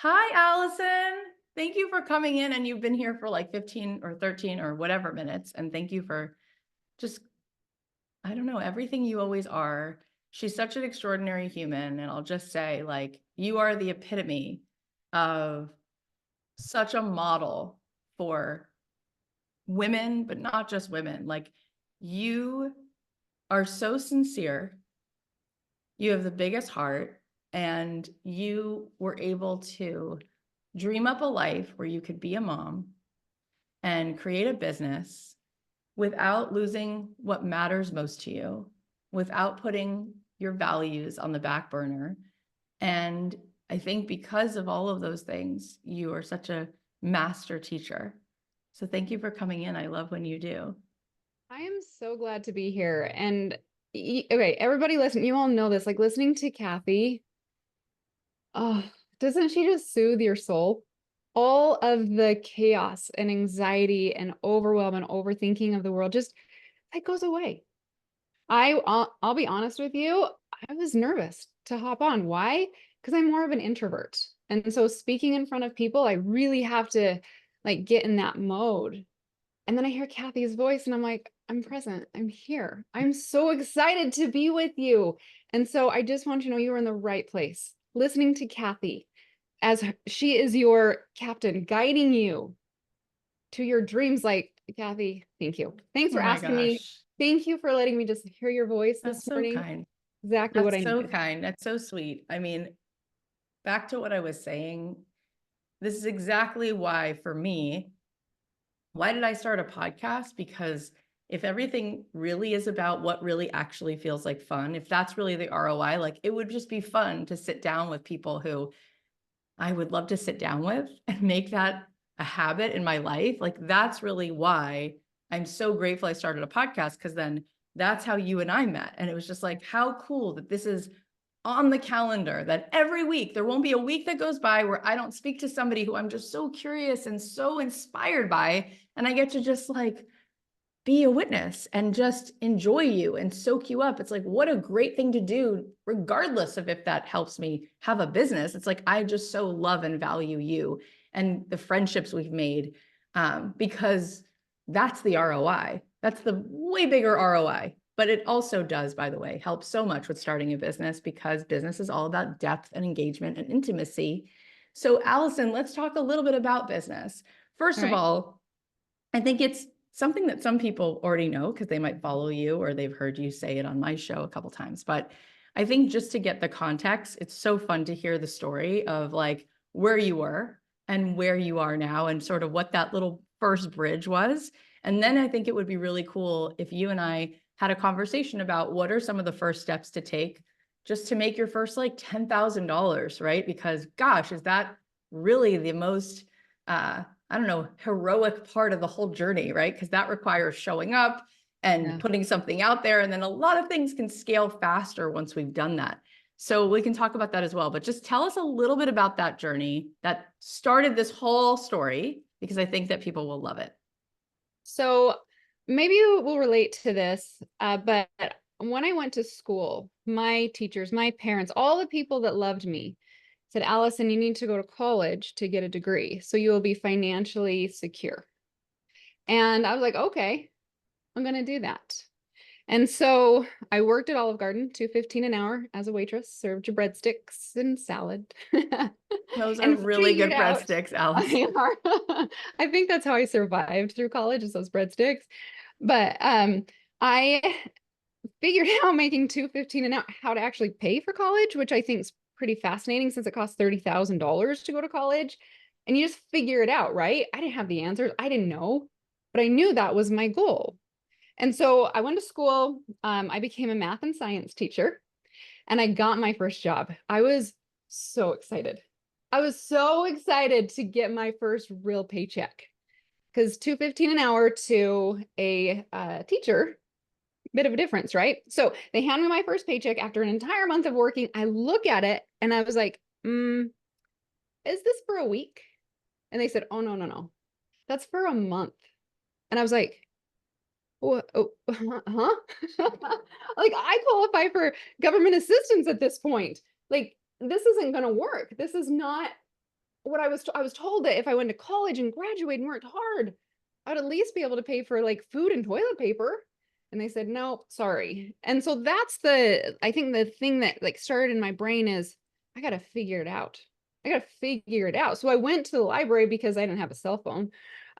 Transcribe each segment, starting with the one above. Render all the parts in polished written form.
Hi, Allison. Thank you for coming in, and you've been here for like 15 or 13 or whatever minutes. And thank you for just, I don't know, everything you always are. She's such an extraordinary human. And I'll just say, like, you are the epitome of such a model for women, but not just women. Like, you are so sincere. You have the biggest heart, and you were able to dream up a life where you could be a mom and create a business without losing what matters most to you, without putting your values on the back burner. And I think because of all of those things, you are such a master teacher. So thank you for coming in. I love when you do. I am so glad to be here. And okay, everybody listen, you all know this, like listening to Kathy, oh, doesn't she just soothe your soul? All of the chaos and anxiety and overwhelm and overthinking of the world just that goes away. I'll be honest with you, I was nervous to hop on. Why? Because I'm more of an introvert. And so speaking in front of people, I really have to like get in that mode. And then I hear Kathy's voice and I'm like, I'm present. I'm here. I'm so excited to be with you. And so I just want you to know you are in the right place, listening to Kathy as she is your captain, guiding you to your dreams. Like, Kathy, thank you. Thanks Oh for my asking me. gosh. Thank you for letting me just hear your voice this That's so morning. kind. Exactly what I That's so needed. kind. That's so sweet. I mean, back to what I was saying, this is exactly why, for me, why did I start a podcast? Because if everything really is about what really actually feels like fun, if that's really the ROI, like it would just be fun to sit down with people who I would love to sit down with and make that a habit in my life. Like that's really why I'm so grateful I started a podcast, because then that's how you and I met. And it was just like, how cool that this is on the calendar, that every week there won't be a week that goes by where I don't speak to somebody who I'm just so curious and so inspired by. And I get to just like be a witness and just enjoy you and soak you up. It's like, what a great thing to do, regardless of if that helps me have a business. It's like, I just so love and value you and the friendships we've made, because that's the ROI. That's the way bigger ROI. But it also does, by the way, help so much with starting a business, because business is all about depth and engagement and intimacy. So, Allison, let's talk a little bit about business. First All of right. all, I think it's something that some people already know because they might follow you or they've heard you say it on my show a couple times. But I think just to get the context, it's so fun to hear the story of like where you were and where you are now and sort of what that little first bridge was. And then I think it would be really cool if you and I had a conversation about what are some of the first steps to take just to make your first like $10,000, right? Because gosh, is that really the most I don't know, heroic part of the whole journey, right? Because that requires showing up and Yeah. putting something out there. And then a lot of things can scale faster once we've done that. So we can talk about that as well. But just tell us a little bit about that journey that started this whole story, because I think that people will love it. So maybe you will relate to this, but when I went to school, my teachers, my parents, all the people that loved me said, Allison, you need to go to college to get a degree so you will be financially secure. And I was like, okay, I'm going to do that. And so I worked at Olive Garden, $2.15 an hour as a waitress, served you breadsticks and salad, Those are and really figured good out breadsticks, Alice. I think that's how I survived through college is those breadsticks. But I figured out making $2.15 an hour, how to actually pay for college, which I think is pretty fascinating since it costs $30,000 to go to college. And you just figure it out, right? I didn't have the answers. I didn't know, but I knew that was my goal. And so I went to school. I became a math and science teacher and I got my first job. I was so excited. I was so excited to get my first real paycheck because $2.15 an hour to a teacher, bit of a difference, right? So they hand me my first paycheck after an entire month of working. I look at it and I was like, is this for a week? And they said, oh, no, no, no. That's for a month. And I was like, what? Oh, huh? Like I qualify for government assistance at this point. Like this isn't going to work. This is not I was told that if I went to college and graduated and worked hard, I'd at least be able to pay for like food and toilet paper. And they said, no, sorry. And so that's I think the thing that like started in my brain is I got to figure it out. I got to figure it out. So I went to the library because I didn't have a cell phone.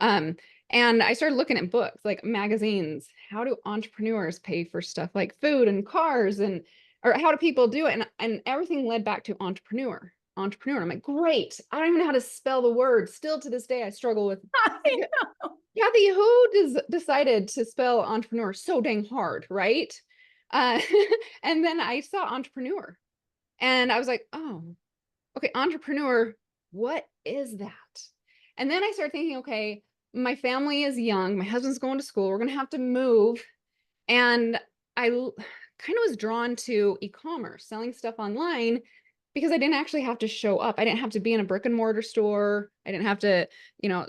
Um, and I started looking at books, like magazines. How do entrepreneurs pay for stuff like food and cars, and or how do people do it? And everything led back to entrepreneur. I'm like, great. I don't even know how to spell the word. Still to this day, I struggle with. I know. Kathy, who decided to spell entrepreneur so dang hard, right? Uh, and then I saw entrepreneur, and I was like, oh, okay, entrepreneur, what is that? And then I started thinking, okay, my family is young, my husband's going to school, we're going to have to move. And I kind of was drawn to e-commerce, selling stuff online, because I didn't actually have to show up. I didn't have to be in a brick and mortar store. I didn't have to, you know,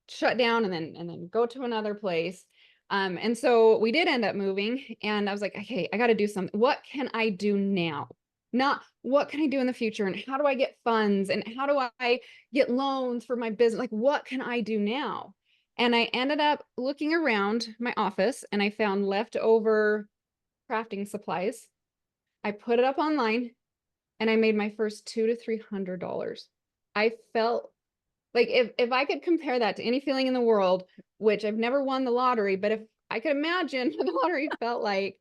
shut down and then go to another place. And so we did end up moving, and I was like, okay, I got to do something. What can I do now? Not what can I do in the future, and how do I get funds, and how do I get loans for my business? Like, what can I do now? And I ended up looking around my office, and I found leftover crafting supplies. I put it up online, and I made my first $200 to $300. I felt like if I could compare that to any feeling in the world, which I've never won the lottery, but if I could imagine what the lottery felt like,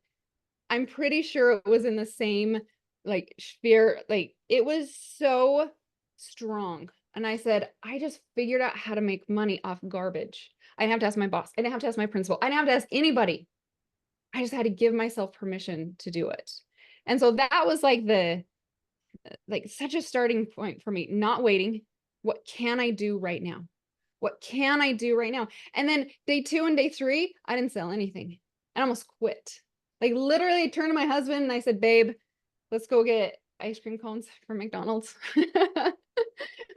I'm pretty sure it was in the same like sphere. Like, it was so strong. And I said, I just figured out how to make money off garbage. I didn't have to ask my boss. I didn't have to ask my principal. I didn't have to ask anybody. I just had to give myself permission to do it. And so that was like such a starting point for me, not waiting. What can I do right now? What can I do right now? And then day 2 and day 3, I didn't sell anything. I almost quit. Like, literally, I turned to my husband and I said, babe, let's go get ice cream cones from McDonald's.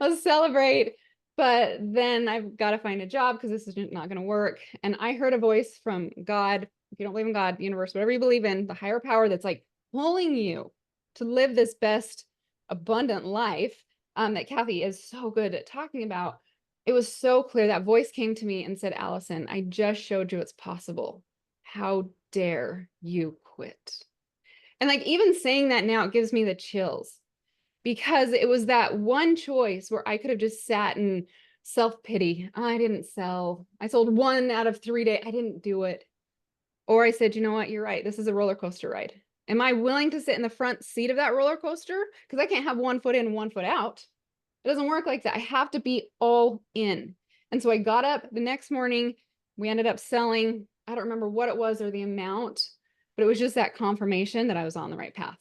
Let's celebrate. But then I've got to find a job because this is not going to work. And I heard a voice from God. If you don't believe in God, the universe, whatever you believe in, the higher power that's like pulling you to live this best abundant life that Kathy is so good at talking about. It was so clear. That voice came to me and said, Alison, I just showed you it's possible. How dare you quit? And like, even saying that now, it gives me the chills, because it was that one choice where I could have just sat in self-pity. I didn't sell. I sold 1 out of 3 days. I didn't do it. Or I said, you know what? You're right. This is a roller coaster ride. Am I willing to sit in the front seat of that roller coaster? Because I can't have 1 foot in, 1 foot out. It doesn't work like that. I have to be all in. And so I got up the next morning. We ended up selling, I don't remember what it was or the amount, but it was just that confirmation that I was on the right path.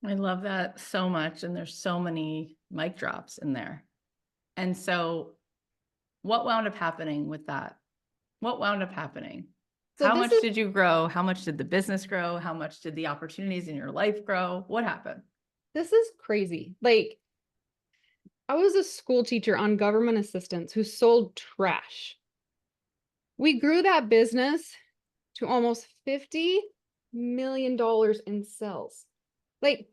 I love that so much. And there's so many mic drops in there. And so what wound up happening with that? What wound up happening? So how much did you grow? How much did the business grow? How much did the opportunities in your life grow? What happened? This is crazy. Like, I was a school teacher on government assistance who sold trash. We grew that business to almost $50 million in sales. Like,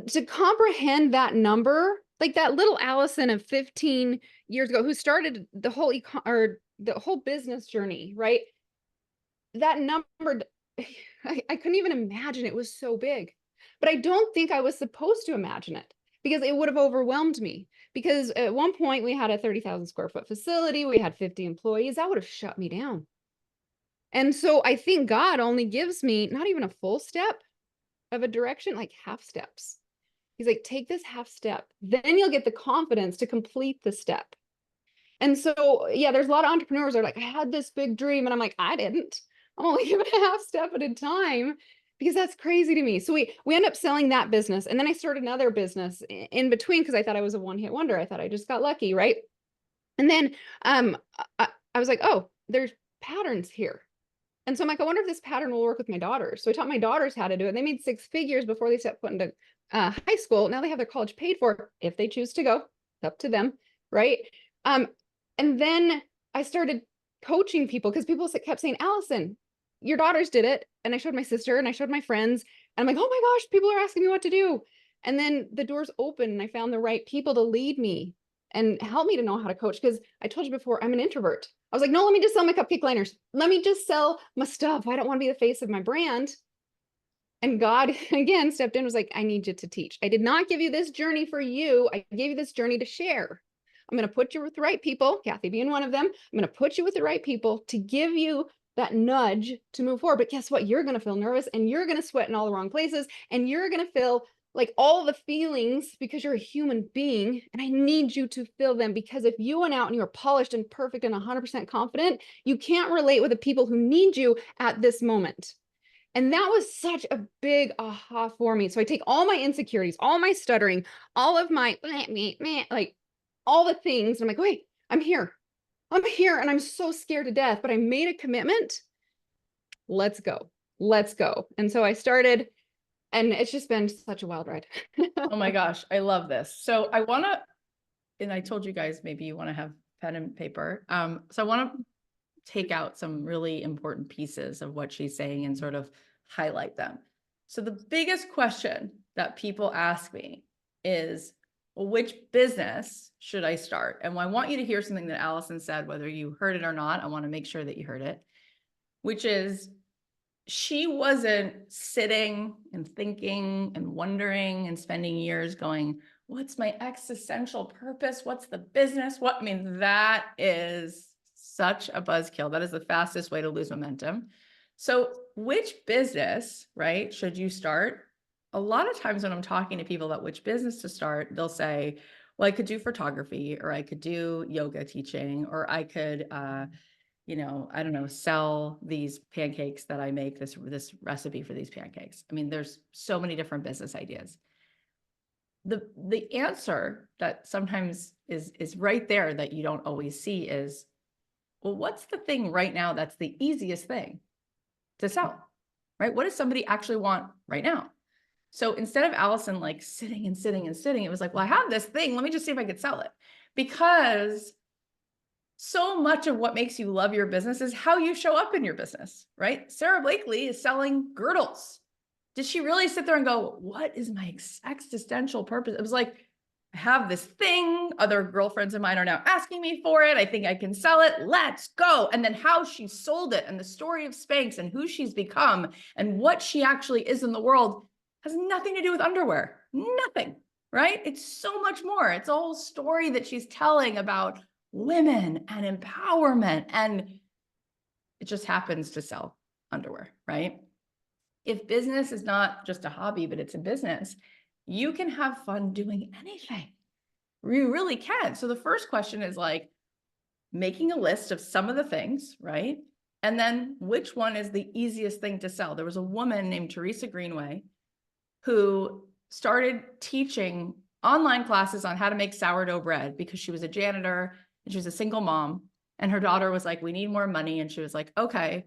to comprehend that number, like that little Alison of 15 years ago who started the whole the whole business journey, right? That number, I couldn't even imagine. It was so big. But I don't think I was supposed to imagine it, because it would have overwhelmed me. Because at one point we had a 30,000 square foot facility, we had 50 employees. That would have shut me down. And so I think God only gives me not even a full step of a direction, like half steps. He's like, take this half step, then you'll get the confidence to complete the step. And so, yeah, there's a lot of entrepreneurs that are like, I had this big dream. And I'm like, I didn't. I'm only giving a half step at a time, because that's crazy to me. So we end up selling that business. And then I started another business in between, because I thought I was a one-hit wonder. I thought I just got lucky, right? And then I was like, oh, there's patterns here. And so I'm like, I wonder if this pattern will work with my daughters. So I taught my daughters how to do it. They made 6 figures before they stepped foot into high school. Now they have their college paid for if they choose to go. It's up to them, right? And then I started coaching people, because people kept saying, Alison, your daughters did it. And I showed my sister and I showed my friends. And I'm like, oh my gosh, people are asking me what to do. And then the doors opened and I found the right people to lead me and help me to know how to coach. Because I told you before, I'm an introvert. I was like, no, let me just sell my cupcake liners. Let me just sell my stuff. I don't want to be the face of my brand. And God again stepped in, was like, I need you to teach. I did not give you this journey for you. I gave you this journey to share. I'm going to put you with the right people, Kathy being one of them. I'm going to put you with the right people to give you that nudge to move forward. But guess what? You're going to feel nervous and you're going to sweat in all the wrong places. And you're going to feel like all the feelings because you're a human being. And I need you to feel them, because if you went out and you were polished and perfect and 100% confident, you can't relate with the people who need you at this moment. And that was such a big aha for me. So I take all my insecurities, all my stuttering, all of my like all the things. And I'm like, wait, I'm here. I'm here. And I'm so scared to death, but I made a commitment. Let's go. Let's go. And so I started, and it's just been such a wild ride. Oh my gosh, I love this. So I want to, and I told you guys, maybe you want to have pen and paper. So I want to take out some really important pieces of what she's saying and sort of highlight them. So the biggest question that people ask me is, well, which business should I start? And I want you to hear something that Alison said, whether you heard it or not. I want to make sure that you heard it, which is she wasn't sitting and thinking and wondering and spending years going, what's my existential purpose? What's the business? What? I mean, that is such a buzzkill. That is the fastest way to lose momentum. So which business, right, should you start? A lot of times when I'm talking to people about which business to start, they'll say, well, I could do photography, or I could do yoga teaching, or I could, you know, I don't know, sell these pancakes that I make, this recipe for these pancakes. I mean, there's so many different business ideas. The answer that sometimes is right there that you don't always see is, well, what's the thing right now that's the easiest thing to sell, right? What does somebody actually want right now? So instead of Alison like sitting and sitting and sitting, it was like, well, I have this thing. Let me just see if I could sell it. Because so much of what makes you love your business is how you show up in your business, right? Sarah Blakely is selling girdles. Did she really sit there and go, what is my existential purpose? It was like, I have this thing. Other girlfriends of mine are now asking me for it. I think I can sell it. Let's go. And then how she sold it and the story of Spanx and who she's become and what she actually is in the world has nothing to do with underwear. Nothing, right? It's so much more. It's a whole story that she's telling about women and empowerment. And it just happens to sell underwear, right? If business is not just a hobby, but it's a business, you can have fun doing anything. You really can. So the first question is like making a list of some of the things, right? And then which one is the easiest thing to sell? There was a woman named Teresa Greenway who started teaching online classes on how to make sourdough bread because she was a janitor and she was a single mom. And her daughter was like, we need more money. And she was like, okay,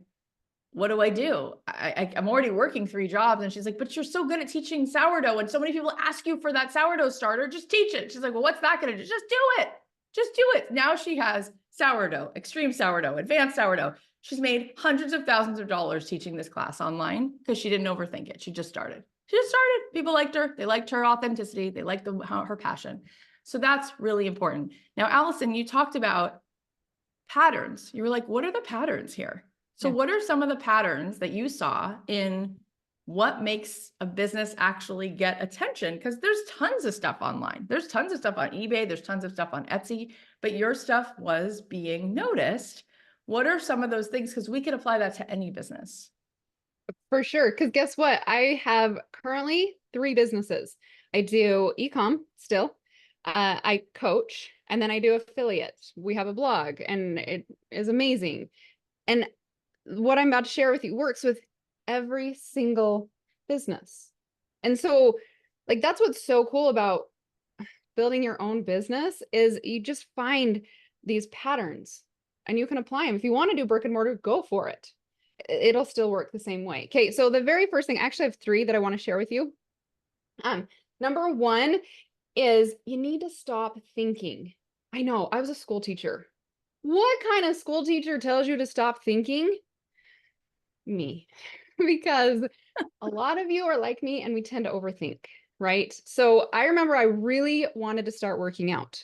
what do I do? I'm already working 3 jobs. And she's like, but you're so good at teaching sourdough. And so many people ask you for that sourdough starter, just teach it. She's like, well, what's that going to do? Just do it. Just do it. Now she has sourdough, extreme sourdough, advanced sourdough. She's made hundreds of thousands of dollars teaching this class online because she didn't overthink it. She just started. She just started. People liked her. They liked her authenticity. They liked her passion. So that's really important. Now, Alison, you talked about patterns. You were like, what are the patterns here? So what are some of the patterns that you saw in what makes a business actually get attention? Because there's tons of stuff online. There's tons of stuff on eBay. There's tons of stuff on Etsy, but your stuff was being noticed. What are some of those things? Because we could apply that to any business. For sure. Because guess what? I have currently 3 businesses. I do e-com still. I coach, and then I do affiliate. We have a blog, and it is amazing. And what I'm about to share with you works with every single business. And so, like, that's what's so cool about building your own business is you just find these patterns and you can apply them. If you want to do brick and mortar, go for it. It'll still work the same way. Okay, so the very first thing, actually I have 3 that I want to share with you. Number 1 is you need to stop thinking. I know, I was a school teacher. What kind of school teacher tells you to stop thinking? Me. Because a lot of you are like me and we tend to overthink. right? So I remember I really wanted to start working out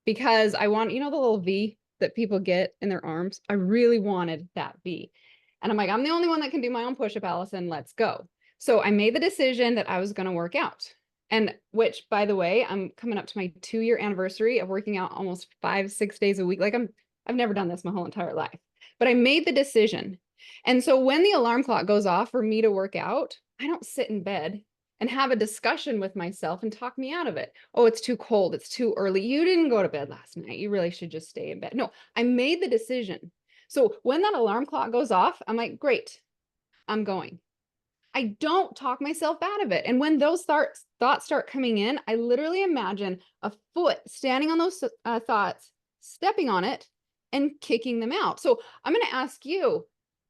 because I want, you know, the little V that people get in their arms. I really wanted that V. And I'm like, I'm the only one that can do my own push-up, Allison. Let's go. So I made the decision that I was going to work out. And which, by the way, I'm coming up to my 2-year anniversary of working out almost 5-6 days a week. Like I've never done this my whole entire life, but I made the decision. And so when the alarm clock goes off for me to work out, I don't sit in bed and have a discussion with myself and talk me out of it. Oh, it's too cold. It's too early. You didn't go to bed last night. You really should just stay in bed. No, I made the decision. So when that alarm clock goes off, I'm like, great, I'm going. I don't talk myself out of it. And when those thoughts start coming in, I literally imagine a foot standing on those thoughts, stepping on it and kicking them out. So I'm going to ask you,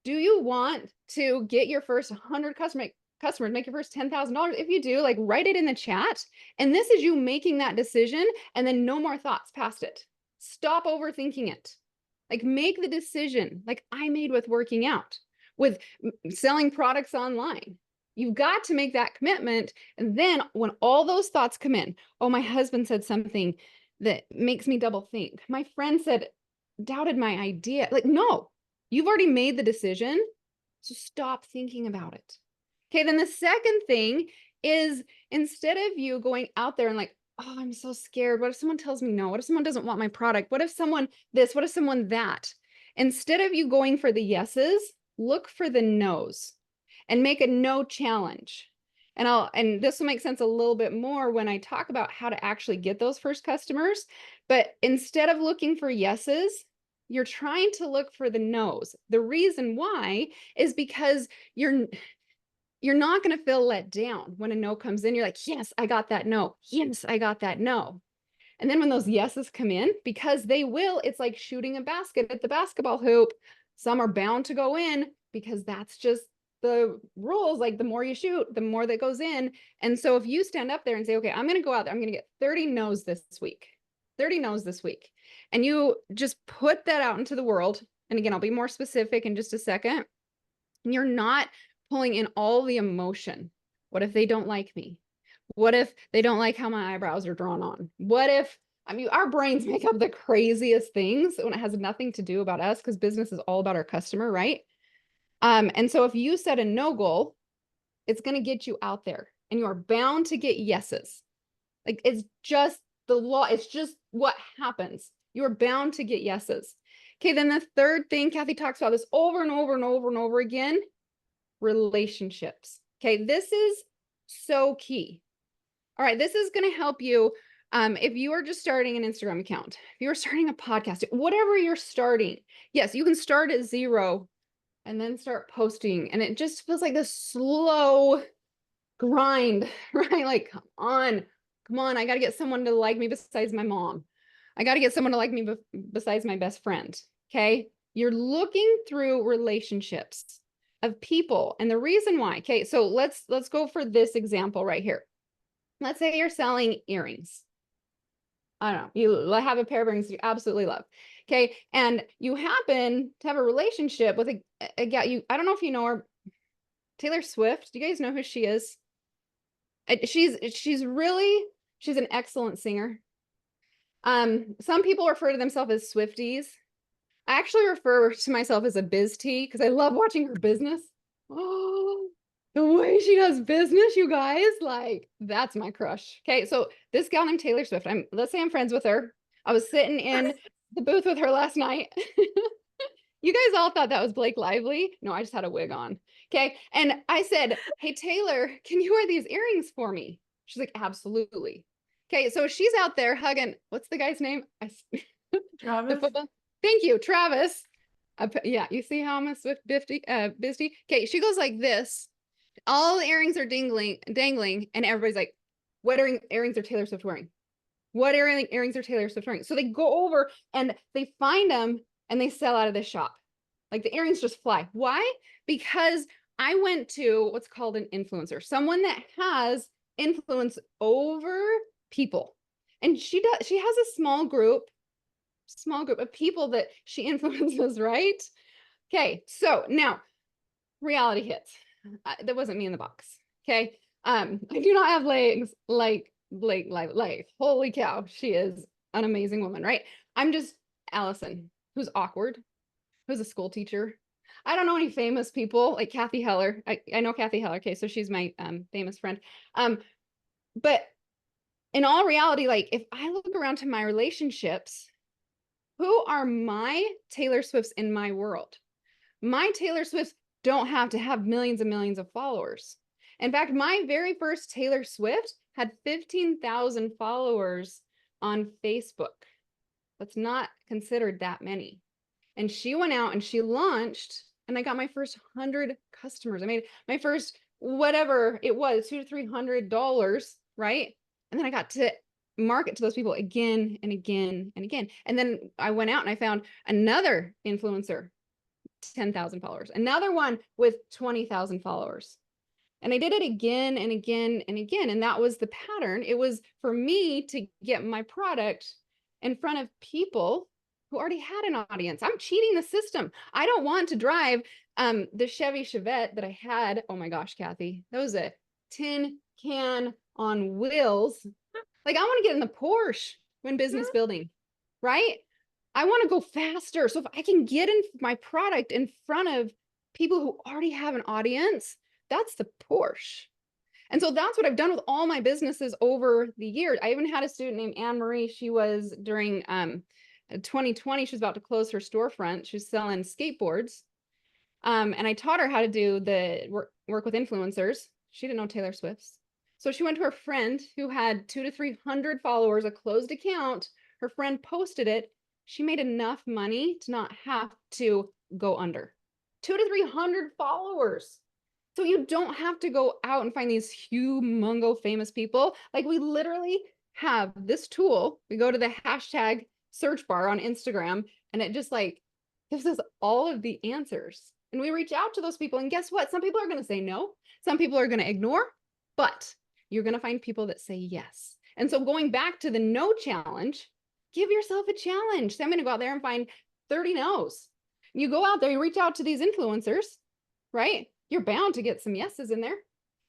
do you want to get your first 100 customers, make your first $10,000? If you do, like write it in the chat. And this is you making that decision and then no more thoughts past it. Stop overthinking it. Like make the decision like I made with working out, with selling products online. You've got to make that commitment. And then when all those thoughts come in, oh, my husband said something that makes me double think. My friend said, doubted my idea. Like, no, you've already made the decision. So stop thinking about it. Okay, then the second thing is instead of you going out there and like, oh, I'm so scared. What if someone tells me no? What if someone doesn't want my product? What if someone this? What if someone that? Instead of you going for the yeses, look for the no's and make a no challenge. And this will make sense a little bit more when I talk about how to actually get those first customers. But instead of looking for yeses, you're trying to look for the no's. The reason why is because you're not going to feel let down when a no comes in. You're like, yes, I got that no. Yes, I got that no. And then when those yeses come in, because they will, it's like shooting a basket at the basketball hoop. Some are bound to go in because that's just the rules. Like the more you shoot, the more that goes in. And so if you stand up there and say, okay, I'm going to go out there, I'm going to get 30 no's this week, 30 no's this week. And you just put that out into the world. And again, I'll be more specific in just a second. And you're not pulling in all the emotion. What if they don't like me? What if they don't like how my eyebrows are drawn on? What if, I mean, our brains make up the craziest things when it has nothing to do about us because business is all about our customer, right? And so if you set a no goal, it's going to get you out there and you are bound to get yeses. Like it's just the law. It's just what happens. You're bound to get yeses. Okay. Then the third thing, Kathy talks about this over and over and over and over again, relationships. Okay. This is so key. All right. This is going to help you. If you are just starting an Instagram account, if you're starting a podcast, whatever you're starting, yes, you can start at 0 and then start posting. And it just feels like this slow grind, right? Like, come on. I got to get someone to like me besides my mom. I got to get someone to like me besides my best friend. Okay. You're looking through relationships of people. And the reason why, okay. So let's go for this example right here. Let's say you're selling earrings. I don't know, you have a pair of earrings you absolutely love. Okay. And you happen to have a relationship with a gal, I don't know if you know her, Taylor Swift. Do you guys know who she is? She's an excellent singer. Some people refer to themselves as Swifties. I actually refer to myself as a biz tea because I love watching her business. Oh, the way she does business, you guys, like that's my crush. Okay, so this gal named Taylor Swift, let's say I'm friends with her. I was sitting in the booth with her last night. You guys all thought that was Blake Lively. No, I just had a wig on. Okay, and I said, hey, Taylor, can you wear these earrings for me? She's like, absolutely. Okay, so she's out there hugging, what's the guy's name? Travis? Thank you, Travis. Yeah, you see how I'm a Swift bistie? Okay, she goes like this. All the earrings are dangling, and everybody's like, what earrings are Taylor Swift wearing? What earrings are Taylor Swift wearing? So they go over and they find them and they sell out of this shop. Like the earrings just fly. Why? Because I went to what's called an influencer, someone that has influence over people. And she has a small group of people that she influences, right? Okay, so now reality hits. That wasn't me in the box. Okay. I do not have legs like holy cow, she is an amazing woman, right? I'm just Allison, who's awkward, who's a school teacher. I don't know any famous people like Kathy Heller. I know Kathy Heller. Okay, so she's my famous friend. But in all reality, like if I look around to my relationships, who are my Taylor Swifts in my world? My Taylor Swifts don't have to have millions and millions of followers. In fact, my very first Taylor Swift had 15,000 followers on Facebook. That's not considered that many. And she went out and she launched, and I got my first 100 customers. I made my first whatever it was, $200 to $300, right? And then I got to market to those people again and again and again. And then I went out and I found another influencer, 10,000 followers, another one with 20,000 followers. And I did it again and again and again. And that was the pattern. It was for me to get my product in front of people who already had an audience. I'm cheating the system. I don't want to drive the Chevy Chevette that I had. Oh my gosh, Kathy, that was a tin can on wheels. Like I want to get in the Porsche when business building, right? I want to go faster. So if I can get in my product in front of people who already have an audience, that's the Porsche. And so that's what I've done with all my businesses over the years. I even had a student named Anne Marie. She was during 2020, she was about to close her storefront. She was selling skateboards. And I taught her how to do the work with influencers. She didn't know Taylor Swift's. So she went to her friend who had 200 to 300 followers, a closed account. Her friend posted it. She made enough money to not have to go under. 200 to 300 followers. So you don't have to go out and find these humongo famous people. Like we literally have this tool. We go to the hashtag search bar on Instagram and it just like gives us all of the answers. And we reach out to those people. And guess what? Some people are going to say no. Some people are going to ignore, but you're going to find people that say yes. And so going back to the no challenge, give yourself a challenge. So I'm going to go out there and find 30 no's. You go out there, you reach out to these influencers, right? You're bound to get some yeses in there.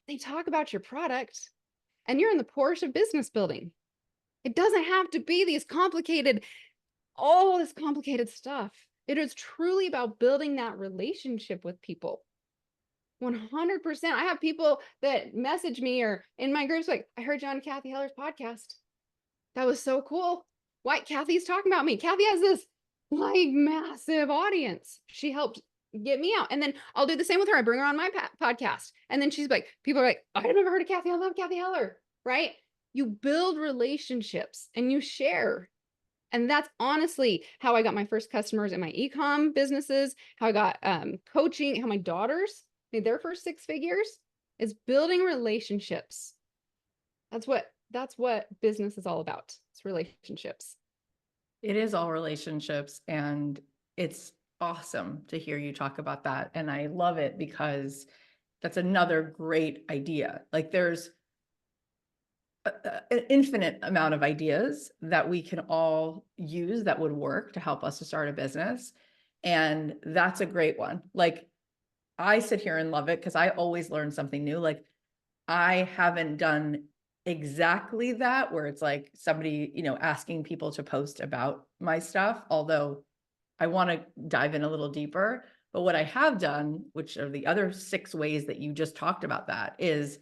They talk about your product and you're in the Porsche of business building. It doesn't have to be these complicated, all this complicated stuff. It is truly about building that relationship with people. 100%. I have people that message me or in my groups like, I heard you on Kathy Heller's podcast. That was so cool. Why Kathy's talking about me. Kathy has this like massive audience. She helped get me out. And then I'll do the same with her. I bring her on my podcast. And then she's like, people are like, I've never heard of Kathy. I love Kathy Heller, right? You build relationships and you share. And that's honestly how I got my first customers in my e-com businesses, how I got coaching, how my daughters made their first 6 figures is building relationships. That's what business is all about. It's relationships. It is all relationships, and it's awesome to hear you talk about that. And I love it because that's another great idea. Like there's an infinite amount of ideas that we can all use that would work to help us to start a business. And that's a great one. Like I sit here and love it because I always learn something new. Like I haven't done exactly that where it's like somebody, asking people to post about my stuff, although I want to dive in a little deeper. But what I have done, which are the other 6 ways that you just talked about, that is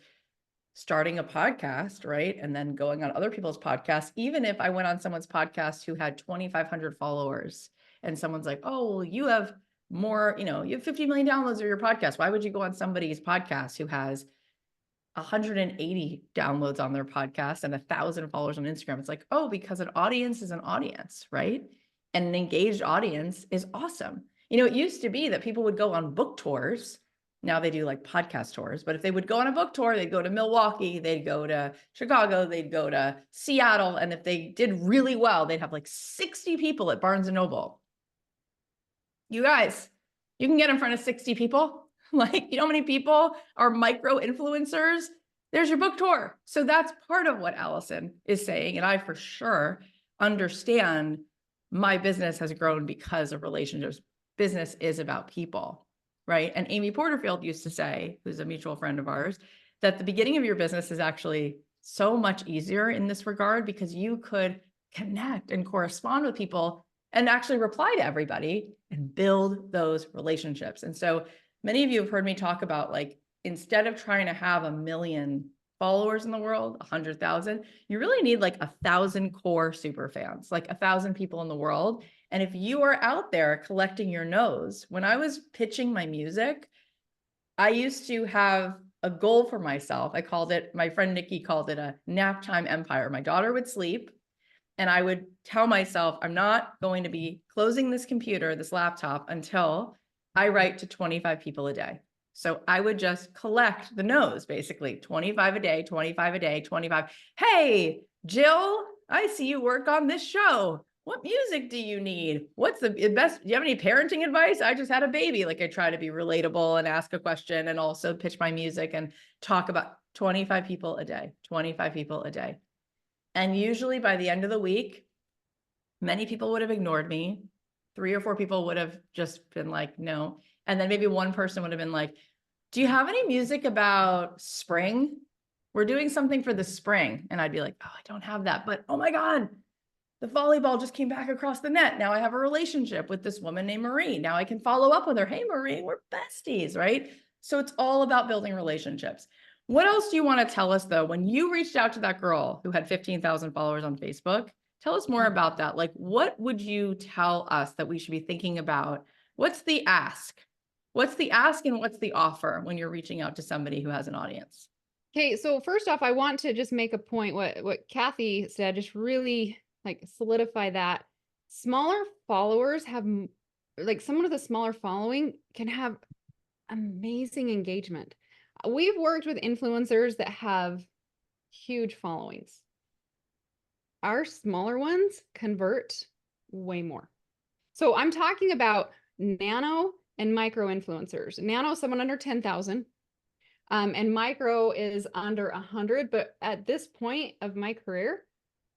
starting a podcast, right? And then going on other people's podcasts. Even if I went on someone's podcast who had 2,500 followers and someone's like, oh, well, you have more, you have 50 million downloads of your podcast. Why would you go on somebody's podcast who has 180 downloads on their podcast and 1,000 followers on Instagram? It's like, oh, because an audience is an audience, right? And an engaged audience is awesome. It used to be that people would go on book tours. Now they do like podcast tours, but if they would go on a book tour, they'd go to Milwaukee, they'd go to Chicago, they'd go to Seattle. And if they did really well, they'd have like 60 people at Barnes and Noble. You guys, you can get in front of 60 people. Like, how many people are micro influencers? There's your book tour. So that's part of what Allison is saying. And I for sure understand my business has grown because of relationships. Business is about people. Right. And Amy Porterfield used to say, who's a mutual friend of ours, that the beginning of your business is actually so much easier in this regard, because you could connect and correspond with people and actually reply to everybody and build those relationships. And so many of you have heard me talk about, like, instead of trying to have 1 million followers in the world, 100,000, you really need like 1,000 core super fans, like 1,000 people in the world. And if you are out there collecting your no's, when I was pitching my music, I used to have a goal for myself. I called it, my friend Nikki called it a nap time empire. My daughter would sleep and I would tell myself, I'm not going to be closing this computer, this laptop, until I write to 25 people a day. So I would just collect the no's, basically 25 a day, 25 a day, 25. Hey, Jill, I see you work on this show. What music do you need? What's the best? Do you have any parenting advice? I just had a baby. Like, I try to be relatable and ask a question and also pitch my music and talk about 25 people a day, 25 people a day. And usually by the end of the week, many people would have ignored me. 3 or 4 people would have just been like, no. And then maybe one person would have been like, do you have any music about spring? We're doing something for the spring. And I'd be like, oh, I don't have that. But oh my God, the volleyball just came back across the net. Now I have a relationship with this woman named Marie. Now I can follow up with her. Hey, Marie, we're besties, right? So it's all about building relationships. What else do you want to tell us, though, when you reached out to that girl who had 15,000 followers on Facebook? Tell us more about that. Like, what would you tell us that we should be thinking about? What's the ask? What's the ask and what's the offer when you're reaching out to somebody who has an audience? Okay, so first off, I want to just make a point. What Kathy said, just really like solidify that smaller followers have, like, someone with a smaller following can have amazing engagement. We've worked with influencers that have huge followings. Our smaller ones convert way more. So I'm talking about nano and micro influencers. Nano, someone under 10,000. And micro is under 100. But at this point of my career,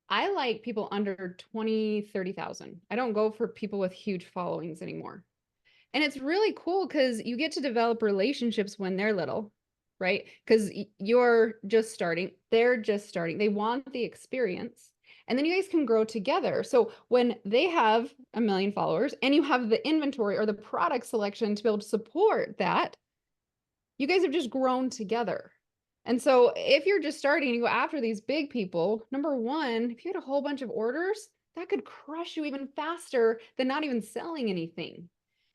I like people under 20, 30,000. I don't go for people with huge followings anymore. And it's really cool because you get to develop relationships when they're little, right? Because you're just starting, they're just starting. They want the experience. And then you guys can grow together. So when they have 1 million followers and you have the inventory or the product selection to be able to support that, you guys have just grown together. And so if you're just starting and you go after these big people, number one, if you had a whole bunch of orders, that could crush you even faster than not even selling anything.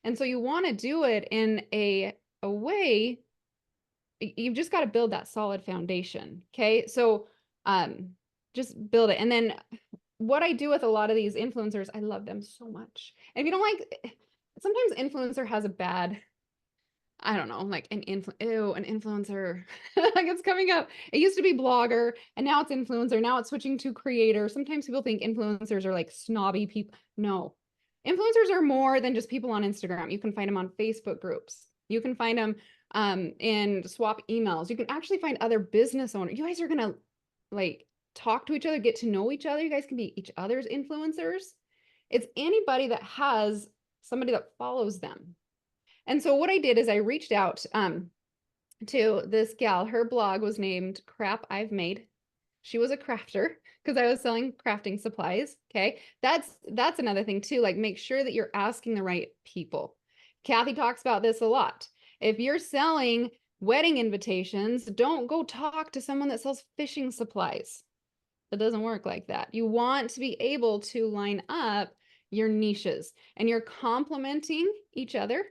And so you want to do it in a way, you've just got to build that solid foundation. Okay. So just build it. And then what I do with a lot of these influencers, I love them so much. And if you don't like, sometimes influencer has a bad, I don't know, like an influencer, like it's coming up. It used to be blogger and now it's influencer. Now it's switching to creator. Sometimes people think influencers are like snobby people. No, influencers are more than just people on Instagram. You can find them on Facebook groups. You can find them in swap emails. You can actually find other business owners. You guys are going to like talk to each other, get to know each other. You guys can be each other's influencers. It's anybody that has somebody that follows them. And so what I did is I reached out to this gal. Her blog was named Crap I've Made. She was a crafter because I was selling crafting supplies. Okay. That's another thing too. Like, make sure that you're asking the right people. Kathy talks about this a lot. If you're selling wedding invitations, don't go talk to someone that sells fishing supplies. It doesn't work like that. You want to be able to line up your niches and you're complementing each other.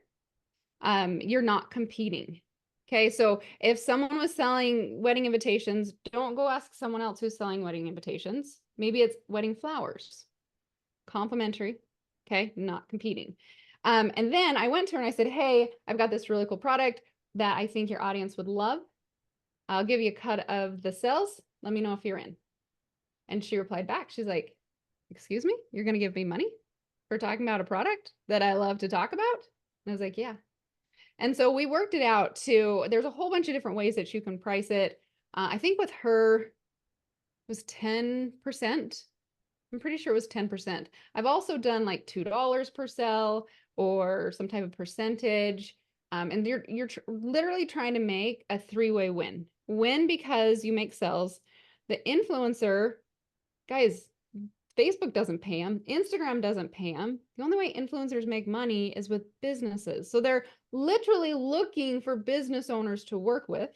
You're not competing. Okay. So if someone was selling wedding invitations, don't go ask someone else who's selling wedding invitations. Maybe it's wedding flowers, complimentary. Okay. Not competing. And then I went to her and I said, hey, I've got this really cool product that I think your audience would love. I'll give you a cut of the sales. Let me know if you're in. And she replied back. She's like, excuse me, you're going to give me money for talking about a product that I love to talk about? And I was like, yeah. And so we worked it out to, there's a whole bunch of different ways that you can price it. I think with her, it was 10%. I'm pretty sure it was 10%. I've also done like $2 per sell or some type of percentage. And you're literally trying to make a 3-way win. win because you make sales. The influencer, guys, Facebook doesn't pay them. Instagram doesn't pay them. The only way influencers make money is with businesses. So they're literally looking for business owners to work with.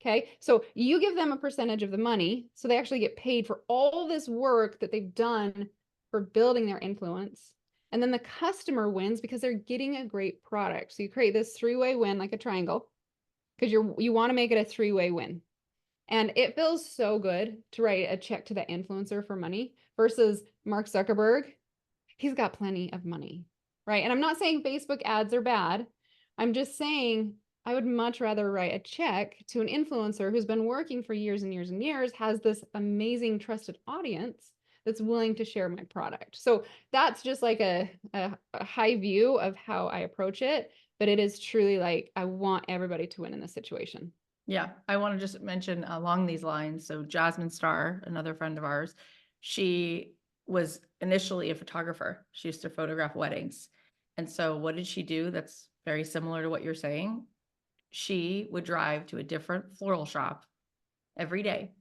Okay. So you give them a percentage of the money. So they actually get paid for all this work that they've done for building their influence. And then the customer wins because they're getting a great product. So you create this three-way win, like a triangle, because you want to make it a three-way win. And it feels so good to write a check to that influencer for money versus Mark Zuckerberg. He's got plenty of money, right? And I'm not saying Facebook ads are bad. I'm just saying I would much rather write a check to an influencer who's been working for years and years and years, has this amazing trusted audience that's willing to share my product. So that's just like a high view of how I approach it. But it is truly like, I want everybody to win in this situation. Yeah, I want to just mention along these lines. So Jasmine Starr, another friend of ours, she was initially a photographer. She used to photograph weddings. And so what did she do that's very similar to what you're saying? She would drive to a different floral shop every day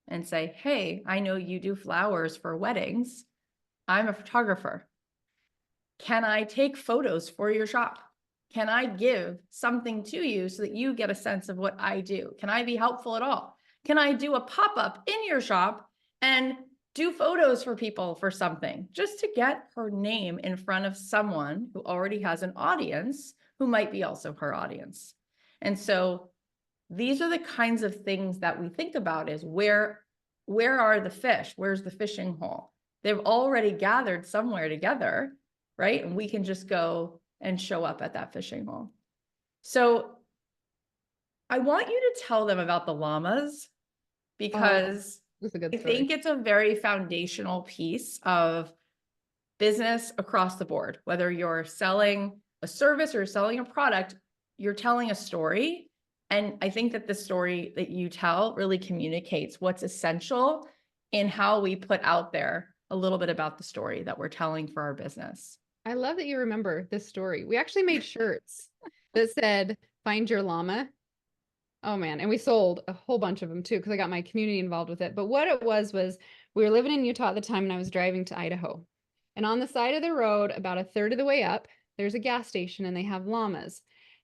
and say, hey, I know you do flowers for weddings. I'm a photographer. Can I take photos for your shop? Can I give something to you so that you get a sense of what I do? Can I be helpful at all? Can I do a pop-up in your shop and do photos for people for something, just to get her name in front of someone who already has an audience who might be also her audience? And so these are the kinds of things that we think about is where are the fish? Where's the fishing hole? They've already gathered somewhere together, right? And we can just go and show up at that fishing hole. So I want you to tell them about the llamas because That's a good I story. think it's a very foundational piece of business across the board. Whether you're selling a service or selling a product, you're telling a story. And I think that the story that you tell really communicates what's essential in how we put out there a little bit about the story that we're telling for our business. I love that you remember this story. We actually made shirts that said, find your llama. Oh man. And we sold a whole bunch of them too, because I got my community involved with it. But what it was we were living in Utah at the time and I was driving to Idaho. And on the side of the road, about a third of the way up, there's a gas station and they have llamas.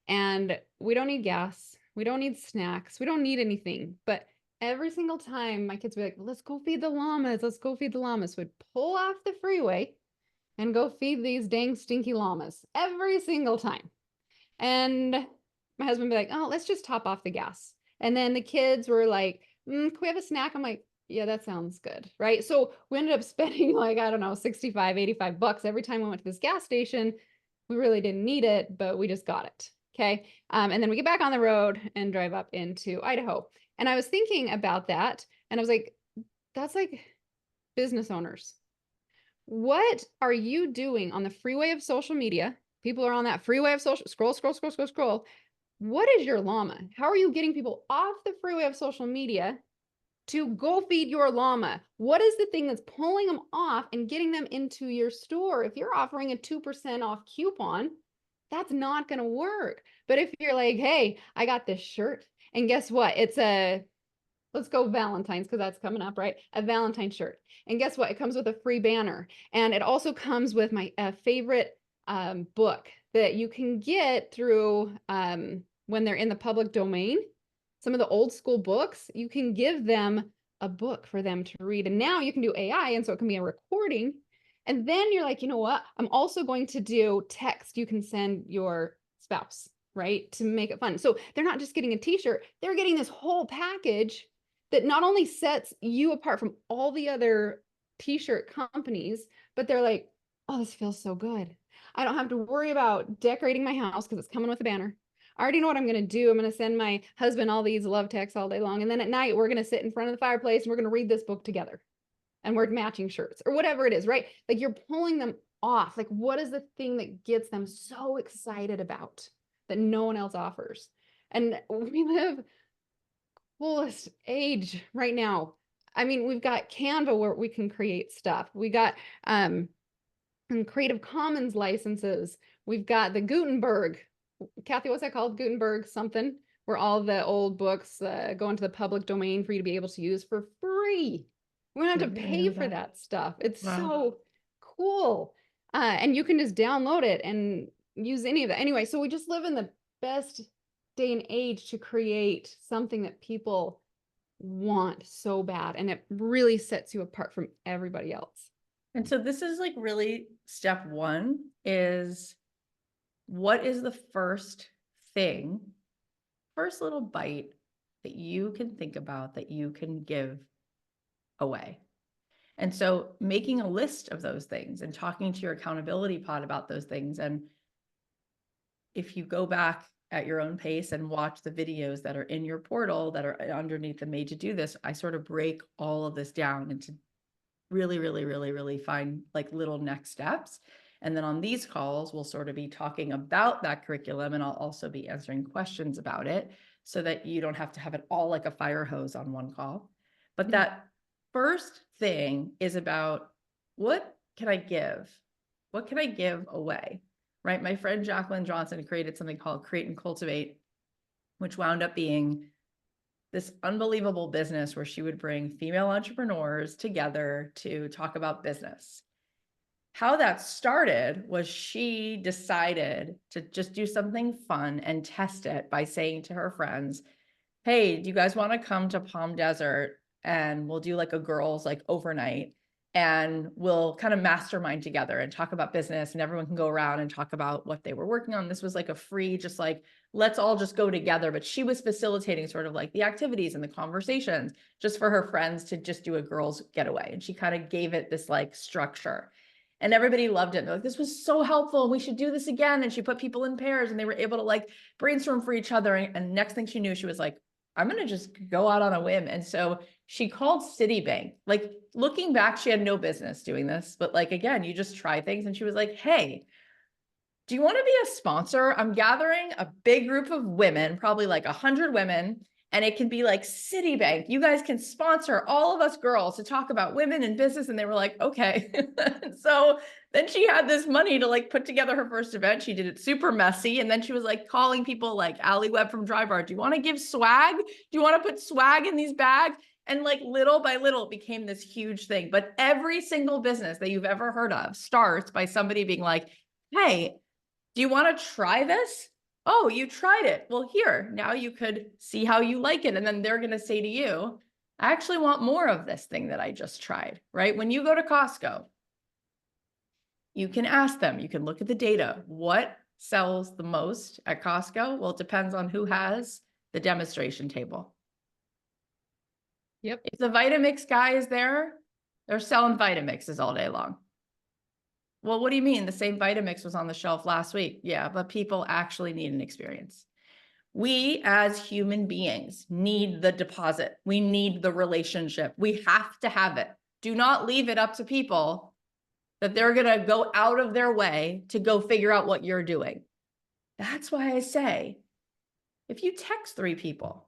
And we don't need gas. We don't need snacks. We don't need anything. But every single time my kids would be like, let's go feed the llamas. Let's go feed the llamas. So we'd pull off the freeway and go feed these dang stinky llamas every single time. And my husband would be like, oh, let's just top off the gas. And then the kids were like, can we have a snack? I'm like, yeah, that sounds good. Right. So we ended up spending like, I don't know, 65, 85 bucks every time we went to this gas station. We really didn't need it, but we just got it. Okay. And then we get back on the road and drive up into Idaho. And I was thinking about that. And I was like, that's like business owners. What are you doing on the freeway of social media? People are on that freeway of social, scroll, scroll, scroll, scroll, scroll. What is your llama? How are you getting people off the freeway of social media to go feed your llama? What is the thing that's pulling them off and getting them into your store? If you're offering a 2% off coupon, that's not going to work. But if you're like, hey, I got this shirt, and guess what? It's a, let's go Valentine's because that's coming up, right? A Valentine shirt. And guess what? It comes with a free banner. And it also comes with my favorite book that you can get through when they're in the public domain. Some of the old school books, you can give them a book for them to read. And now you can do AI. And so it can be a recording. And then you're like, you know what? I'm also going to do text you can send your spouse, right? To make it fun. So they're not just getting a t-shirt, they're getting this whole package that not only sets you apart from all the other t-shirt companies, but they're like, oh, this feels so good. I don't have to worry about decorating my house because it's coming with a banner. I already know what I'm going to do. I'm going to send my husband all these love texts all day long. And then at night, we're going to sit in front of the fireplace and we're going to read this book together. And we're matching shirts or whatever it is, right? Like you're pulling them off. Like what is the thing that gets them so excited about that no one else offers? And we live coolest age right now. I mean, we've got Canva where we can create stuff. We got Creative Commons licenses. We've got the Gutenberg. Kathy, what's that called? Gutenberg something, where all the old books go into the public domain for you to be able to use for free. We don't have to Didn't pay know for that. that stuff. It's Wow. so cool. And you can just download it and use any of that. Anyway, so we just live in the best day and age to create something that people want so bad. And it really sets you apart from everybody else. And so this is like really step one is, what is the first thing, first little bite that you can think about that you can give away? And so making a list of those things and talking to your accountability pod about those things. And if you go back at your own pace and watch the videos that are in your portal that are underneath the Made to Do This, I sort of break all of this down into really find like little next steps. And then on these calls, we'll sort of be talking about that curriculum, and I'll also be answering questions about it so that you don't have to have it all like a fire hose on one call. But that first thing is about, what can I give? What can I give away? Right? My friend Jacqueline Johnson created something called Create and Cultivate, which wound up being this unbelievable business where she would bring female entrepreneurs together to talk about business. How that started was she decided to just do something fun and test it by saying to her friends, hey, do you guys want to come to Palm Desert and we'll do like a girls like overnight, and we'll kind of mastermind together and talk about business, and everyone can go around and talk about what they were working on. This was like a free, just like, let's all just go together. But she was facilitating sort of like the activities and the conversations just for her friends to just do a girls getaway. And she kind of gave it this like structure. And everybody loved it. They're like, this was so helpful. We should do this again. And she put people in pairs and they were able to like brainstorm for each other. And next thing she knew, she was like, I'm going to just go out on a whim. And so she called Citibank. Like, looking back, she had no business doing this, but like, again, you just try things. And she was like, hey, do you want to be a sponsor? I'm gathering a big group of women, probably like 100 women, and it can be like Citibank. You guys can sponsor all of us girls to talk about women in business. And they were like, okay. So then she had this money to like put together her first event. She did it super messy. And then she was like calling people like Allie Webb from Dry Bar. Do you want to give swag? Do you want to put swag in these bags? And like little by little, it became this huge thing. But every single business that you've ever heard of starts by somebody being like, hey, do you want to try this? Oh, you tried it. Well, here, now you could see how you like it. And then they're going to say to you, I actually want more of this thing that I just tried, right? When you go to Costco, you can ask them, you can look at the data. What sells the most at Costco? Well, it depends on who has the demonstration table. Yep. If the Vitamix guy is there, they're selling Vitamixes all day long. Well, what do you mean? The same Vitamix was on the shelf last week. Yeah, but people actually need an experience. We as human beings need the deposit. We need the relationship. We have to have it. Do not leave it up to people that they're going to go out of their way to go figure out what you're doing. That's why I say, if you text 3 people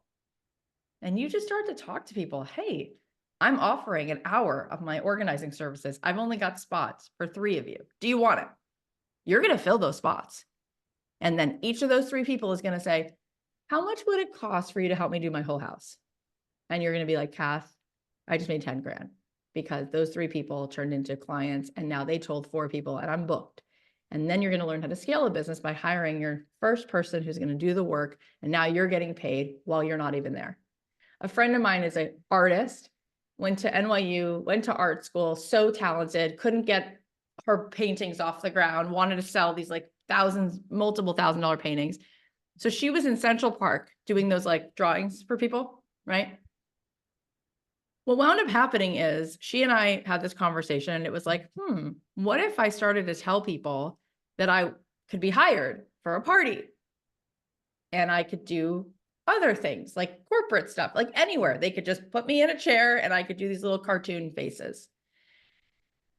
and you just start to talk to people, hey, I'm offering an hour of my organizing services. I've only got spots for 3 of you. Do you want it? You're going to fill those spots. And then each of those 3 people is going to say, how much would it cost for you to help me do my whole house? And you're going to be like, Kath, I just made 10 grand because those 3 people turned into clients and now they told 4 people and I'm booked. And then you're going to learn how to scale a business by hiring your first person who's going to do the work. And now you're getting paid while you're not even there. A friend of mine is an artist, went to NYU, went to art school, so talented, couldn't get her paintings off the ground, wanted to sell these like multiple $1,000 paintings. So she was in Central Park doing those like drawings for people, right? What wound up happening is she and I had this conversation and it was like, what if I started to tell people that I could be hired for a party and I could do other things like corporate stuff, like anywhere. They could just put me in a chair and I could do these little cartoon faces.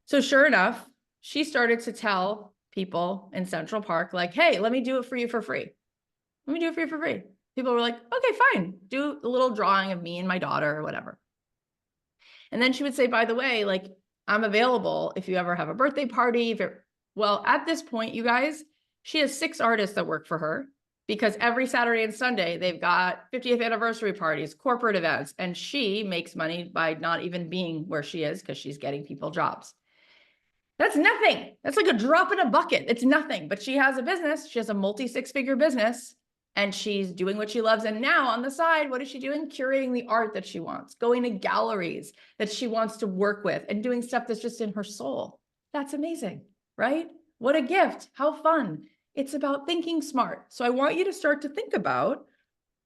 So sure enough, she started to tell people in Central Park, like, hey, let me do it for you for free. Let me do it for you for free. People were like, okay, fine. Do a little drawing of me and my daughter or whatever. And then she would say, by the way, like, I'm available if you ever have a birthday party. Well, at this point, you guys, she has 6 artists that work for her. because every Saturday and Sunday they've got 50th anniversary parties, corporate events, and she makes money by not even being where she is because she's getting people jobs. That's nothing. That's like a drop in a bucket. It's nothing, but she has a business. She has a multi-six-figure business and she's doing what she loves. And now on the side, what is she doing? Curating the art that she wants, going to galleries that she wants to work with and doing stuff that's just in her soul. That's amazing, right? What a gift. How fun. It's about thinking smart. So I want you to start to think about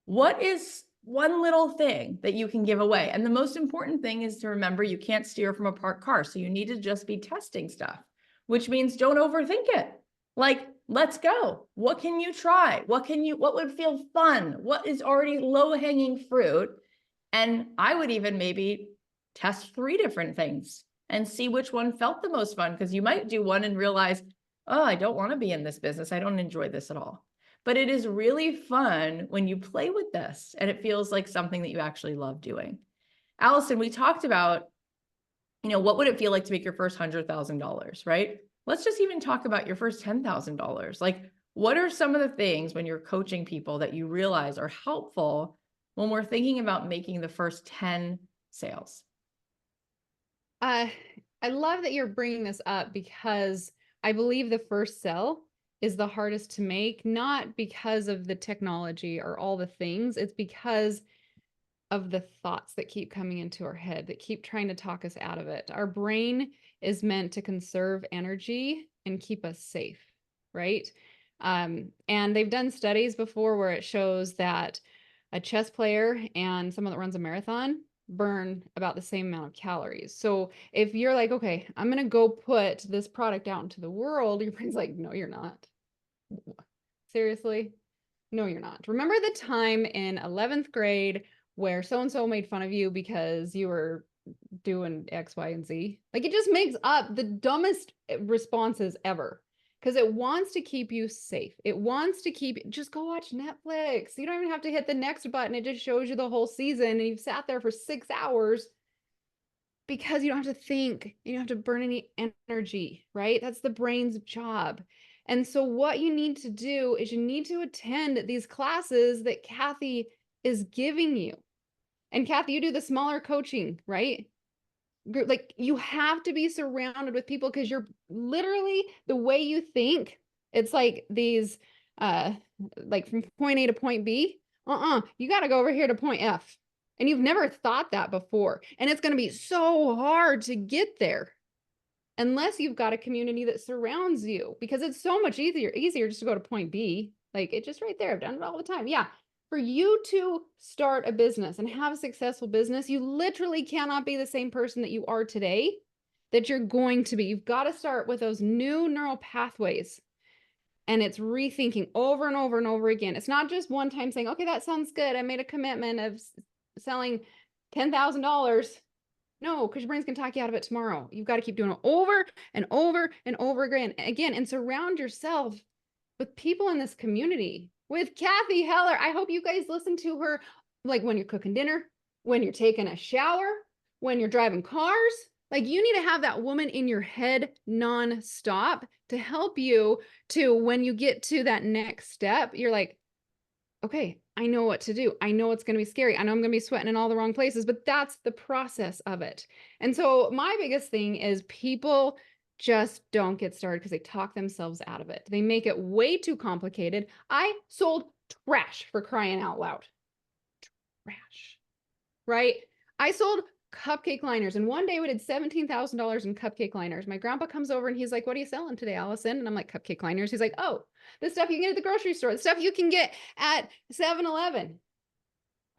what is one little thing that you can give away. And the most important thing is to remember you can't steer from a parked car. So you need to just be testing stuff, which means don't overthink it. Like, let's go. What can you try? What would feel fun? What is already low-hanging fruit? And I would even maybe test 3 different things and see which one felt the most fun, because you might do one and realize, oh, I don't want to be in this business. I don't enjoy this at all. But it is really fun when you play with this and it feels like something that you actually love doing. Alison, we talked about, what would it feel like to make your first $100,000, right? Let's just even talk about your first $10,000. Like, what are some of the things when you're coaching people that you realize are helpful when we're thinking about making the first 10 sales? I love that you're bringing this up because I believe the first sell is the hardest to make, not because of the technology or all the things. It's because of the thoughts that keep coming into our head, that keep trying to talk us out of it. Our brain is meant to conserve energy and keep us safe, right? And they've done studies before where it shows that a chess player and someone that runs a marathon burn about the same amount of calories. So if you're like, okay, I'm going to go put this product out into the world, your brain's like, no, you're not. Seriously? No, you're not. Remember the time in 11th grade where so-and-so made fun of you because you were doing X, Y, and Z? Like, it just makes up the dumbest responses ever because it wants to keep you safe. It wants to just go watch Netflix. You don't even have to hit the next button. It just shows you the whole season and you've sat there for 6 hours because you don't have to think. You don't have to burn any energy, right? That's the brain's job. And so what you need to do is you need to attend these classes that Kathy is giving you. And Kathy, you do the smaller coaching, right? Like, you have to be surrounded with people because you're literally the way you think. It's like these, like from point A to point B. You got to go over here to point F. And you've never thought that before. And it's going to be so hard to get there unless you've got a community that surrounds you, because it's so much easier just to go to point B. Like, it's just right there. I've done it all the time. Yeah. For you to start a business and have a successful business, you literally cannot be the same person that you are today that you're going to be. You've got to start with those new neural pathways. And it's rethinking over and over and over again. It's not just one time saying, okay, that sounds good. I made a commitment of selling $10,000. No, because your brain's going to talk you out of it tomorrow. You've got to keep doing it over and over and over again, and surround yourself with people in this community. With Kathy Heller, I hope you guys listen to her, like when you're cooking dinner, when you're taking a shower, when you're driving cars. Like, you need to have that woman in your head nonstop to help you to, when you get to that next step, you're like, okay, I know what to do. I know it's going to be scary. I know I'm going to be sweating in all the wrong places, but that's the process of it. And so my biggest thing is people just don't get started because they talk themselves out of it. They make it way too complicated. I sold trash, for crying out loud. Trash, right? I sold cupcake liners, and one day we did $17,000 in cupcake liners. My grandpa comes over and he's like, what are you selling today, Allison? And I'm like, cupcake liners. He's like, oh, the stuff you can get at the grocery store, the stuff you can get at 7-Eleven.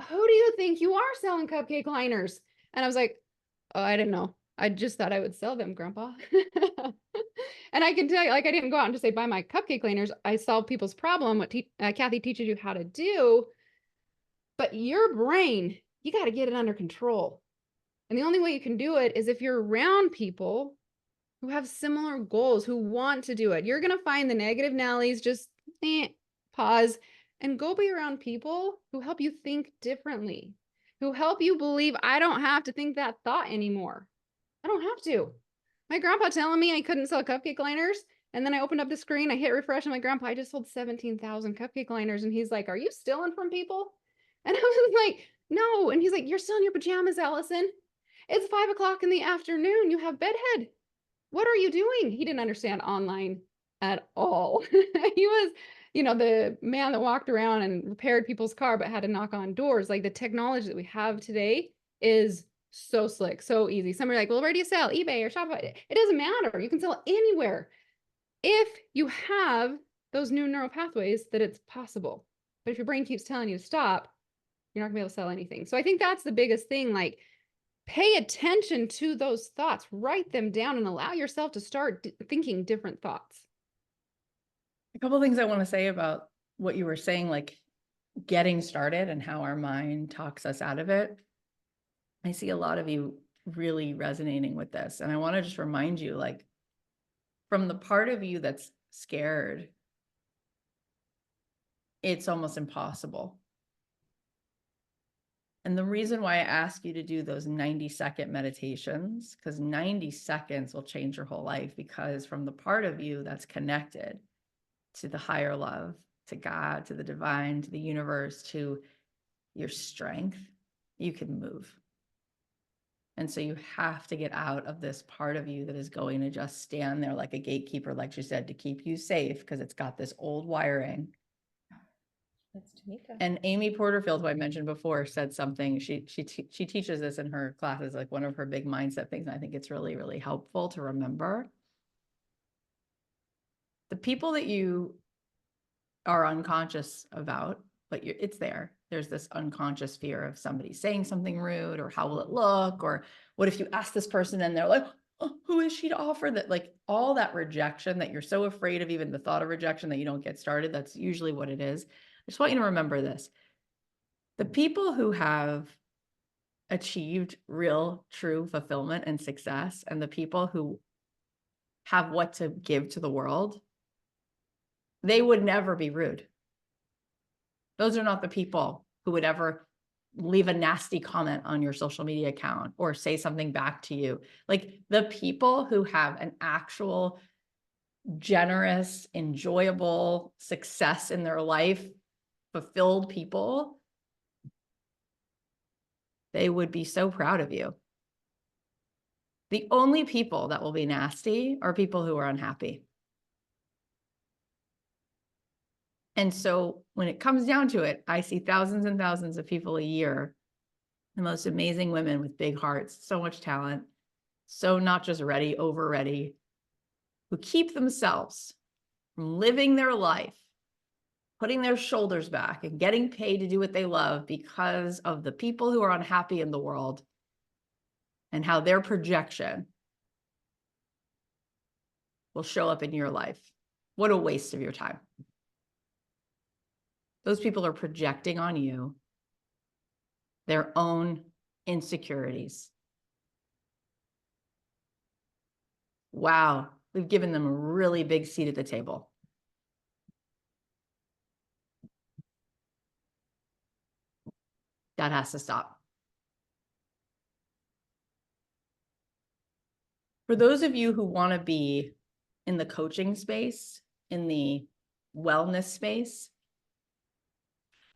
Who do you think you are selling cupcake liners? And I was like, oh, I didn't know. I just thought I would sell them, Grandpa. And I can tell you, like, I didn't go out and just say, buy my cupcake liners. I solve people's problem, what Kathy teaches you how to do. But your brain, you got to get it under control. And the only way you can do it is if you're around people who have similar goals, who want to do it. You're going to find the negative Nellies, just pause and go be around people who help you think differently, who help you believe I don't have to think that thought anymore. I don't have to. My grandpa telling me I couldn't sell cupcake liners And then I opened up the screen, I hit refresh. I'm like, Grandpa, I just sold 17,000 cupcake liners. And he's like, are you stealing from people? And I was like, no. And he's like, you're still in your pajamas, Allison. It's 5 o'clock in the afternoon. You have bedhead. What are you doing? He didn't understand online at all. He was, the man that walked around and repaired people's car, but had to knock on doors. Like the technology that we have today is so slick, so easy. Some are like, well, where do you sell? eBay or Shopify? It doesn't matter. You can sell anywhere if you have those new neural pathways that it's possible. But if your brain keeps telling you to stop, you're not gonna be able to sell anything. So I think that's the biggest thing. Like, pay attention to those thoughts, write them down, and allow yourself to start thinking different thoughts. A couple of things I want to say about what you were saying, like getting started and how our mind talks us out of it. I see a lot of you really resonating with this. And I want to just remind you, like, from the part of you that's scared, it's almost impossible. And the reason why I ask you to do those 90-second meditations, because 90 seconds will change your whole life, because from the part of you that's connected to the higher love, to God, to the divine, to the universe, to your strength, you can move. And so you have to get out of this part of you that is going to just stand there like a gatekeeper, like you said, to keep you safe, because it's got this old wiring. That's Tamika. And Amy Porterfield, who I mentioned before, said something. She teaches this in her classes, like one of her big mindset things. And I think it's really, really helpful to remember. The people that you are unconscious about, but it's there. There's this unconscious fear of somebody saying something rude, or how will it look? Or what if you ask this person and they're like, oh, who is she to offer that? Like all that rejection that you're so afraid of, even the thought of rejection, that you don't get started. That's usually what it is. I just want you to remember this. The people who have achieved real, true fulfillment and success, and the people who have what to give to the world, they would never be rude. Those are not the people who would ever leave a nasty comment on your social media account or say something back to you. Like the people who have an actual generous, enjoyable success in their life, fulfilled people, they would be so proud of you. The only people that will be nasty are people who are unhappy. And so when it comes down to it, I see thousands and thousands of people a year, the most amazing women with big hearts, so much talent, so not just ready, over ready, who keep themselves from living their life, putting their shoulders back and getting paid to do what they love because of the people who are unhappy in the world and how their projection will show up in your life. What a waste of your time. Those people are projecting on you their own insecurities. Wow, we've given them a really big seat at the table. That has to stop. For those of you who want to be in the coaching space, in the wellness space,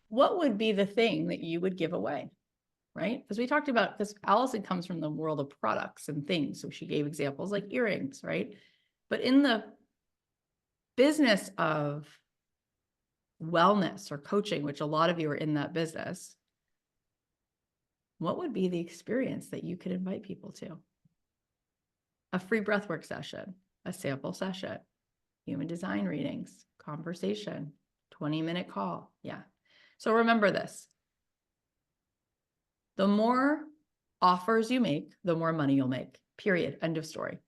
what would be the thing that you would give away, right? Because we talked about, because Alison comes from the world of products and things. So she gave examples like earrings, right? But in the business of wellness or coaching, which a lot of you are in that business, what would be the experience that you could invite people to? A free breathwork session, a sample session, human design readings, conversation, 20-minute call. Yeah. So remember this. The more offers you make, the more money you'll make. Period. End of story.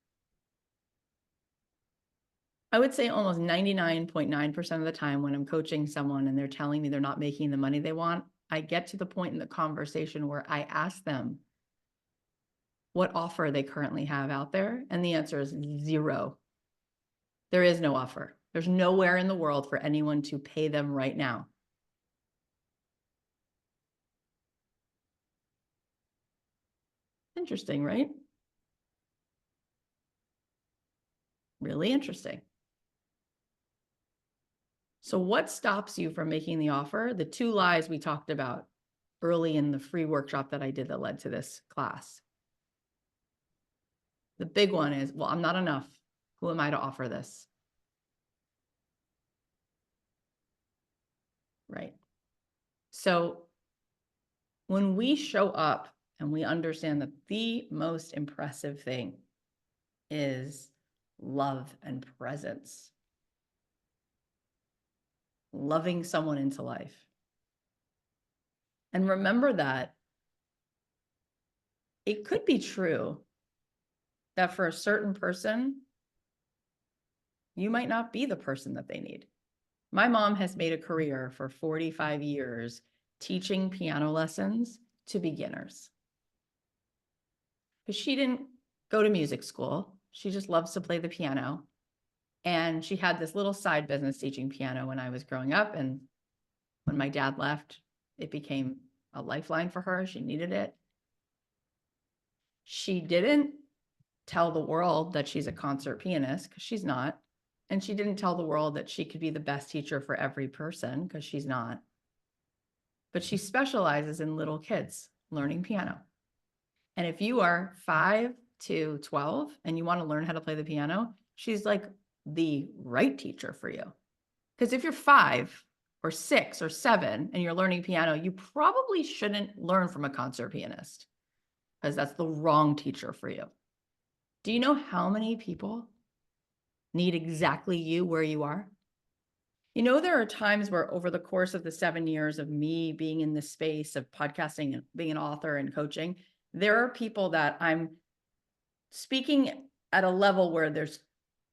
I would say almost 99.9% of the time when I'm coaching someone and they're telling me they're not making the money they want, I get to the point in the conversation where I ask them what offer they currently have out there. And the answer is zero. There is no offer. There's nowhere in the world for anyone to pay them right now. Interesting, right? Really interesting. So what stops you from making the offer? The 2 lies we talked about early in the free workshop that I did that led to this class. The big one is, well, I'm not enough. Who am I to offer this? Right. So when we show up and we understand that the most impressive thing is love and presence, loving someone into life. And remember that it could be true that for a certain person, you might not be the person that they need. My mom has made a career for 45 years teaching piano lessons to beginners. Because she didn't go to music school. She just loves to play the piano. And she had this little side business teaching piano when I was growing up. And when my dad left, it became a lifeline for her. She needed it. She didn't tell the world that she's a concert pianist, because she's not. And she didn't tell the world that she could be the best teacher for every person, because she's not. But she specializes in little kids learning piano. And if you are 5 to 12 and you want to learn how to play the piano, she's like the right teacher for you. Because if you're 5 or 6 or 7 and you're learning piano, you probably shouldn't learn from a concert pianist, because that's the wrong teacher for you. Do you know how many people need exactly you where you are? You know, there are times where over the course of the 7 years of me being in this space of podcasting and being an author and coaching, there are people that I'm speaking at a level where there's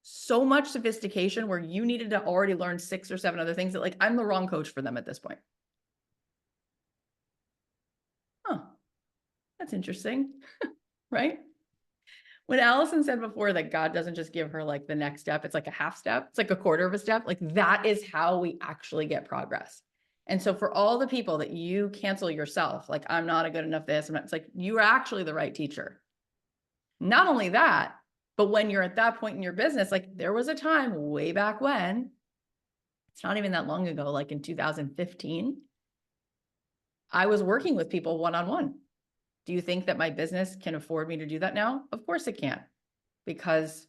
so much sophistication where you needed to already learn 6 or 7 other things that, like, I'm the wrong coach for them at this point. Oh, that's interesting, right? When Alison said before that God doesn't just give her like the next step, it's like a half step, it's like a quarter of a step. Like, that is how we actually get progress. And so for all the people that you cancel yourself, like, I'm not a good enough this, it's like, you are actually the right teacher. Not only that, but when you're at that point in your business, like, there was a time way back when, it's not even that long ago, like in 2015, I was working with people one-on-one. Do you think that my business can afford me to do that now? Of course it can, because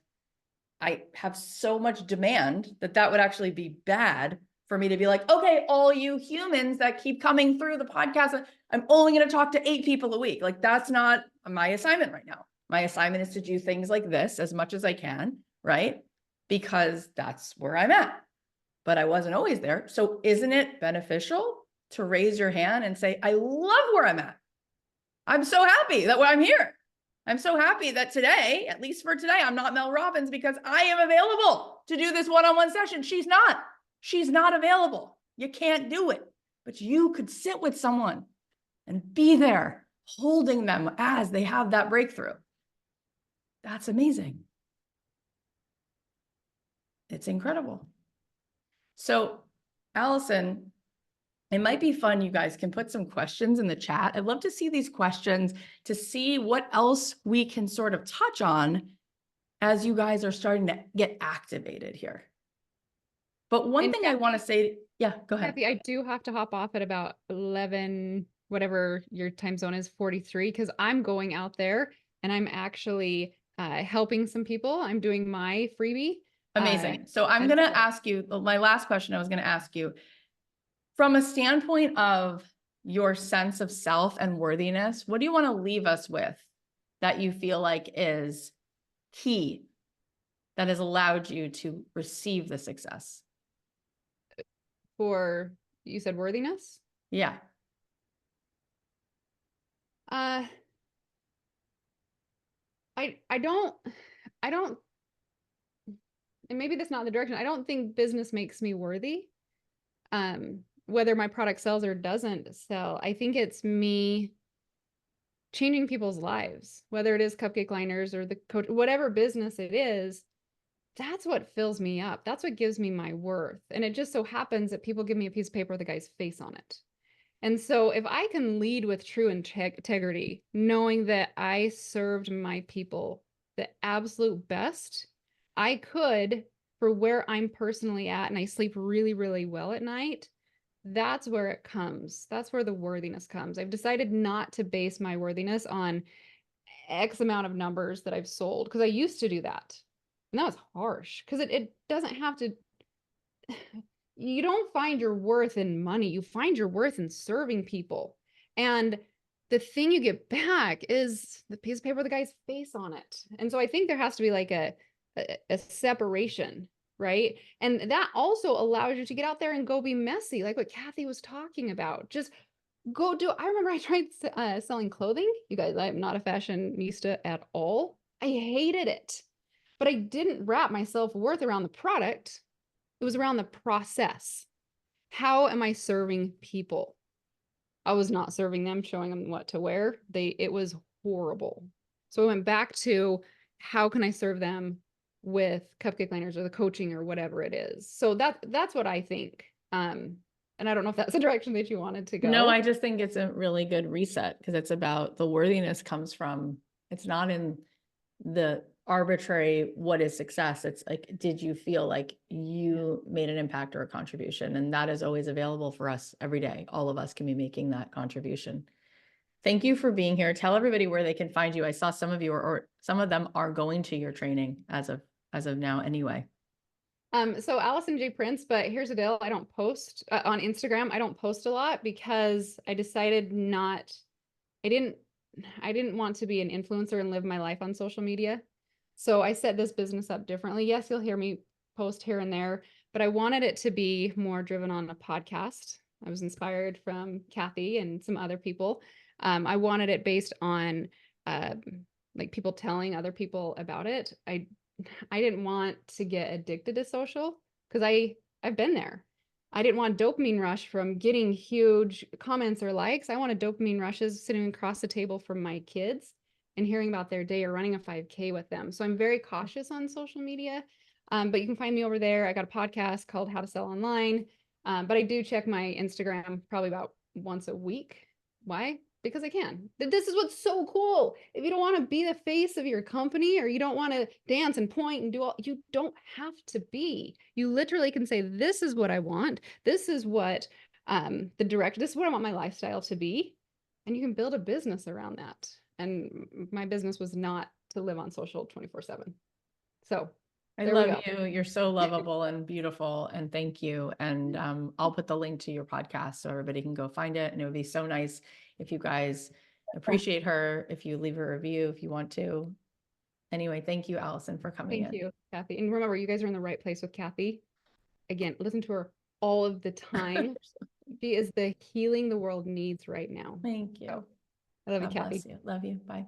I have so much demand that would actually be bad for me to be like, okay, all you humans that keep coming through the podcast, I'm only going to talk to 8 people a week. Like, that's not my assignment right now. My assignment is to do things like this as much as I can, right? Because that's where I'm at. But I wasn't always there. So isn't it beneficial to raise your hand and say, I love where I'm at. I'm so happy that I'm here. I'm so happy that today, at least for today, I'm not Mel Robbins, because I am available to do this one-on-one session. She's not. She's not available. You can't do it. But you could sit with someone and be there holding them as they have that breakthrough. That's amazing. It's incredible. So, Alison, it might be fun. You guys can put some questions in the chat. I'd love to see these questions to see what else we can sort of touch on as you guys are starting to get activated here. But one And thing I want to say, yeah, go ahead. Kathy, I do have to hop off at about 11, whatever your time zone is, 43, because I'm going out there and I'm actually helping some people. I'm doing my freebie. Amazing. So I'm going to ask you, my last question I was going to ask you, from a standpoint of your sense of self and worthiness, what do you want to leave us with that you feel like is key that has allowed you to receive the success? For, you said worthiness? Yeah. I don't, and maybe that's not the direction. I don't think business makes me worthy. Whether my product sells or doesn't sell, I think it's me changing people's lives, whether it is cupcake liners or the coach, whatever business it is. That's what fills me up. That's what gives me my worth. And it just so happens that people give me a piece of paper with a guy's face on it. And so if I can lead with true integrity, knowing that I served my people the absolute best I could for where I'm personally at and I sleep really, really well at night, that's where it comes. That's where the worthiness comes. I've decided not to base my worthiness on X amount of numbers that I've sold because I used to do that. And that was harsh because it doesn't have to, you don't find your worth in money. You find your worth in serving people. And the thing you get back is the piece of paper with the guy's face on it. And so I think there has to be like a separation, right? And that also allows you to get out there and go be messy, like what Kathy was talking about. Just go do. I remember I tried selling clothing. You guys, I'm not a fashionista at all. I hated it, but I didn't wrap my self-worth around the product. It was around the process. How am I serving people? I was not serving them, showing them what to wear. It was horrible. So I went back to how can I serve them with cupcake liners or the coaching or whatever it is. So that's what I think. And I don't know if that's the direction that you wanted to go. No, I just think it's a really good reset because it's about the worthiness comes from, it's not in the arbitrary, what is success? It's like, did you feel like you made an impact or a contribution? And that is always available for us every day. All of us can be making that contribution. Thank you for being here. Tell everybody where they can find you. I saw some of you or some of them are going to your training as of now anyway. So Alison J. Prince, but here's the deal. I don't post on Instagram. I don't post a lot because I decided I didn't want to be an influencer and live my life on social media. So I set this business up differently. Yes, you'll hear me post here and there, but I wanted it to be more driven on a podcast. I was inspired from Kathy and some other people. I wanted it based on like people telling other people about it. I didn't want to get addicted to social because I've been there. I didn't want dopamine rush from getting huge comments or likes. I wanted dopamine rushes sitting across the table from my kids and hearing about their day or running a 5K with them. So I'm very cautious on social media, but you can find me over there. I got a podcast called How to Sell Online, but I do check my Instagram probably about once a week. Why? Because I can. This is what's so cool. If you don't want to be the face of your company or you don't want to dance and point and do all, you don't have to be. You literally can say, this is what I want. This is what this is what I want my lifestyle to be. And you can build a business around that. And my business was not to live on social 24/7. So I love you. You're so lovable and beautiful. And thank you. And I'll put the link to your podcast so everybody can go find it. And it would be so nice if you guys appreciate her, if you leave a review, if you want to. Anyway, thank you, Alison, for coming in. Thank you, Kathy. And remember, you guys are in the right place with Kathy. Again, listen to her all of the time. She is the healing the world needs right now. Thank you. So, I love you, Kathy. Bless you. Love you. Bye.